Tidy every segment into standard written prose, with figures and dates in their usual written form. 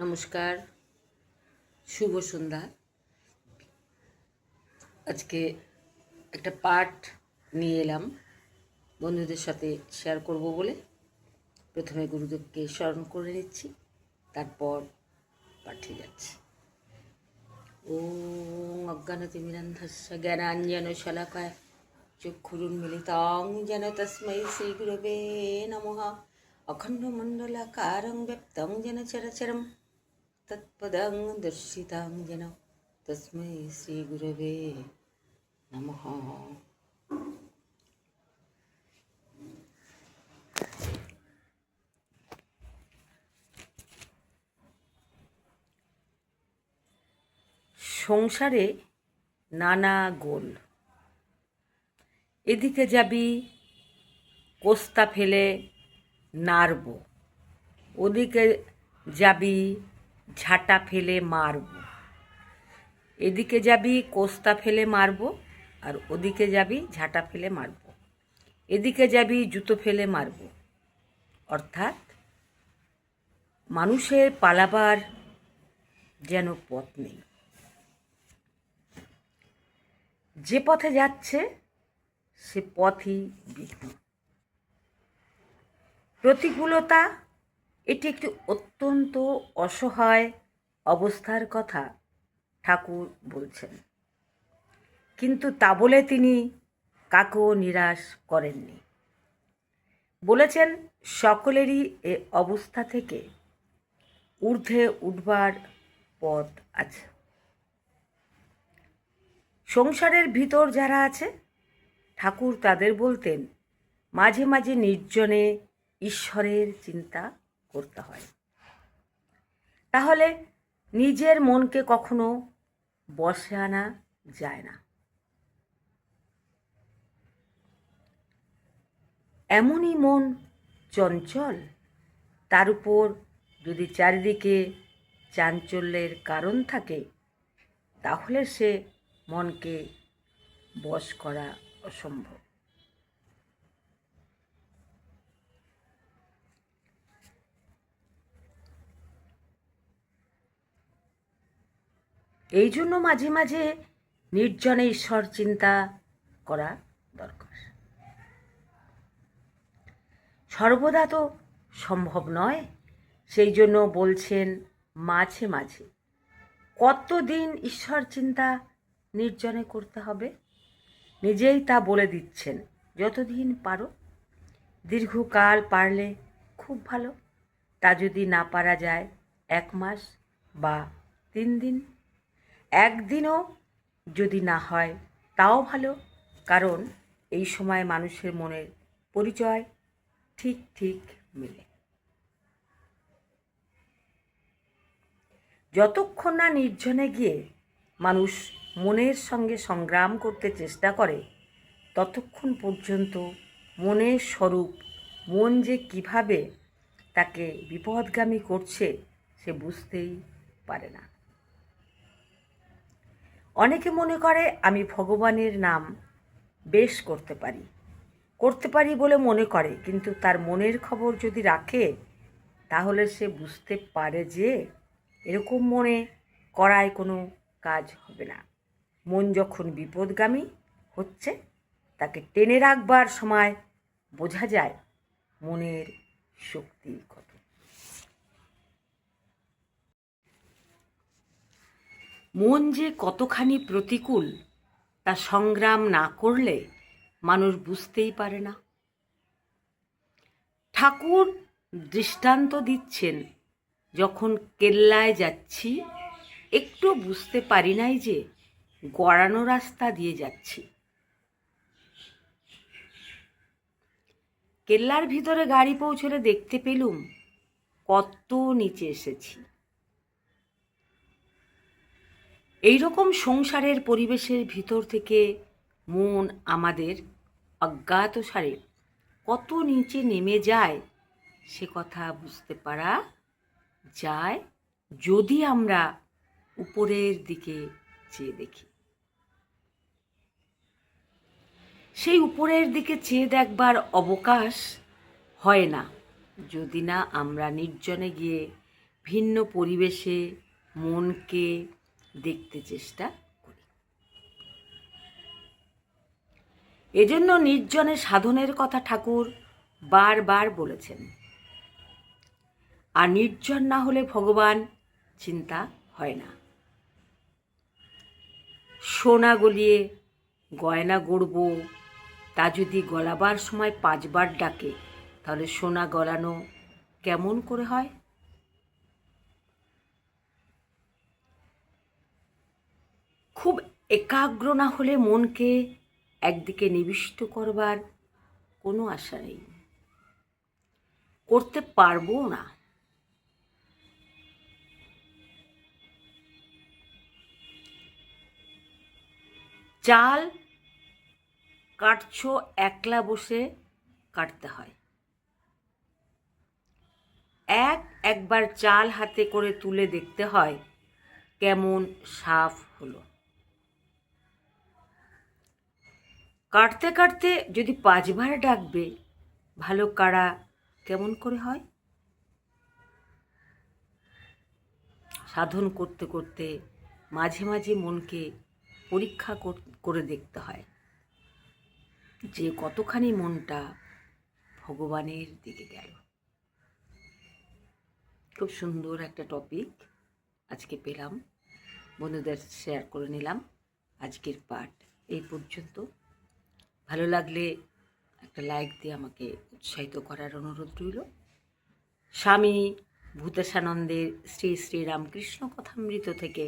নমস্কার, শুভ সন্ধ্যা। আজকে একটা পাঠ নিয়ে এলাম বন্ধুদের সাথে শেয়ার করব বলে। প্রথমে গুরুদেবকে স্মরণ করে নিচ্ছি, তারপর পাঠে যাচ্ছি। ওম অজ্ঞানতিমিরান্ধস্য জ্ঞানাঞ্জনশলাকায় চক্ষুরুন্মিলিতাং যেন তস্मै শ্রীগুরবে নমঃ। অখণ্ডমণ্ডলাকারং ব্যক্তং যেন চরাচরম তৎপদং দর্শিতাং যেন তস্मै শ্রীগুরবে নমঃ। সংসারে নানা গোল, এদিকে যাবি কোস্তা ফেলে নাড়ব, ওদিকে যাবি ঝাঁটা ফেলে মারব। এদিকে যাবি কোস্তা ফেলে মারব, আর ওদিকে যাবি ঝাঁটা ফেলে মারব। এদিকে যাবি জুতো ফেলে মারব। অর্থাৎ মানুষের পালাবার যেন পথ নেই। যে পথে যাচ্ছে সে পথই বিঘ্ন। প্রতিকূলতা এটি একটি অত্যন্ত অসহায় অবস্থার কথা ঠাকুর বলছেন, কিন্তু তা বলে তিনি কাকেও নিরাশ করেননি। বলেছেন সকলেরই এ অবস্থা থেকে ঊর্ধ্বে উঠবার পথ আছে। সংসারের ভিতর যারা আছে, ঠাকুর তাদের বলতেন মাঝে মাঝে নির্জনে ঈশ্বরের চিন্তা করতে হয়, তাহলে নিজের মনকে কখনো বশে আনা যায় না। এমনই মন চঞ্চল, তার উপর যদি চারিদিকে চাঞ্চল্যের কারণ থাকে, তাহলে সে মনকে বশ করা অসম্ভব। এই জন্য মাঝে মাঝে নির্জনে ঈশ্বর চিন্তা করা দরকার। সর্বদা তো সম্ভব নয়, সেই জন্য বলছেন মাঝে মাঝে। কতদিন ঈশ্বর চিন্তা নির্জনে করতে হবে, নিজেই তা বলে দিচ্ছেন। যতদিন পারো, দীর্ঘকাল পারলে খুব ভালো, তা যদি না পারা যায় 1 মাস বা 3 দিন, একদিনও যদি না হয় তাও ভালো, কারণ এই সময় মানুষের মনের পরিচয় ঠিক ঠিক মেলে। যতক্ষণ না নির্জনে গিয়ে মানুষ মনের সঙ্গে সংগ্রাম করতে চেষ্টা করে, ততক্ষণ পর্যন্ত মনের স্বরূপ, মন যে কিভাবে তাকে বিপদগামী করছে সে বুঝতেই পারে না। অনেকে মনে করে আমি ভগবানের নাম বেশ করতে পারি বলে মনে করে, কিন্তু তার মনের খবর যদি রাখে, তাহলে সে বুঝতে পারে যে এরকম মনে করায় কোনো কাজ হবে না। মন যখন বিপদগামী হচ্ছে, তাকে টেনে রাখবার সময় বোঝা যায় মনের শক্তি কত। মন যে কতখানি প্রতিকূল তা সংগ্রাম না করলে মানুষ বুঝতেই পারে না। ঠাকুর দৃষ্টান্ত দিচ্ছেন, যখন কেল্লায় যাচ্ছি একটু বুঝতে পারি নাই যে গড়ানো রাস্তা দিয়ে যাচ্ছি। কেল্লার ভিতরে গাড়ি পৌঁছলে দেখতে পেলুম কত নিচে এসেছি। এইরকম সংসারের পরিবেশের ভিতর থেকে মন আমাদের অজ্ঞাতসারে কত নিচে নেমে যায়, সে কথা বুঝতে পারা যায় যদি আমরা উপরের দিকে চেয়ে দেখি। সেই উপরের দিকে চেয়ে দেখবার অবকাশ হয় না যদি না আমরা নির্জনে গিয়ে ভিন্ন পরিবেশে মনকে দেখতে চেষ্টা করি। এজন্য নির্জনে সাধনের কথা ঠাকুর বারবার বলেছেন। আর নির্জন না হলে ভগবান চিন্তা হয় না। সোনা গলিয়ে গয়না গড়ব, তা যদি গলাবার সময় 5 বার ডাকে, তাহলে সোনা গলানো কেমন করে হয়? খুব একাগ্র না হলে মনকে একদিকে নিবিষ্ট করবার কোনো আশা নেই, করতে পারবো না। চাল কাটছো একলা বসে কাটতে হয়। একবার চাল হাতে করে তুলে দেখতে হয় কেমন সাফ হলো। কাটতে কাটতে যদি 5 বার ডাকবে, ভালো কাড়া কেমন করে হয়? সাধন করতে করতে মাঝে মাঝে মনকে পরীক্ষা করে দেখতে হয় যে কতখানি মনটা ভগবানের দিকে গেল। খুব সুন্দর একটা টপিক আজকে পেলাম, বন্ধুদের শেয়ার করে নিলাম। আজকের পাঠ এই পর্যন্ত। ভালো লাগলে একটা লাইক দিয়ে আমাকে উৎসাহিত করার অনুরোধ রইল। স্বামী ভূতেশানন্দের শ্রী শ্রী রামকৃষ্ণ কথামৃত থেকে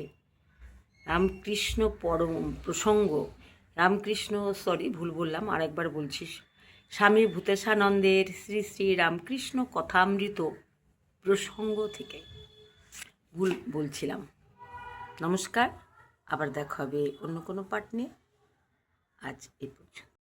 রামকৃষ্ণ পরম প্রসঙ্গ, ভুল বললাম, আরেকবার বলছি। স্বামী ভূতেশানন্দের শ্রী শ্রী রামকৃষ্ণ কথামৃত প্রসঙ্গ থেকে ভুল বলছিলাম। নমস্কার, আবার দেখা হবে অন্য কোনো পাঠ নিয়ে। আজ এই পর্যন্ত।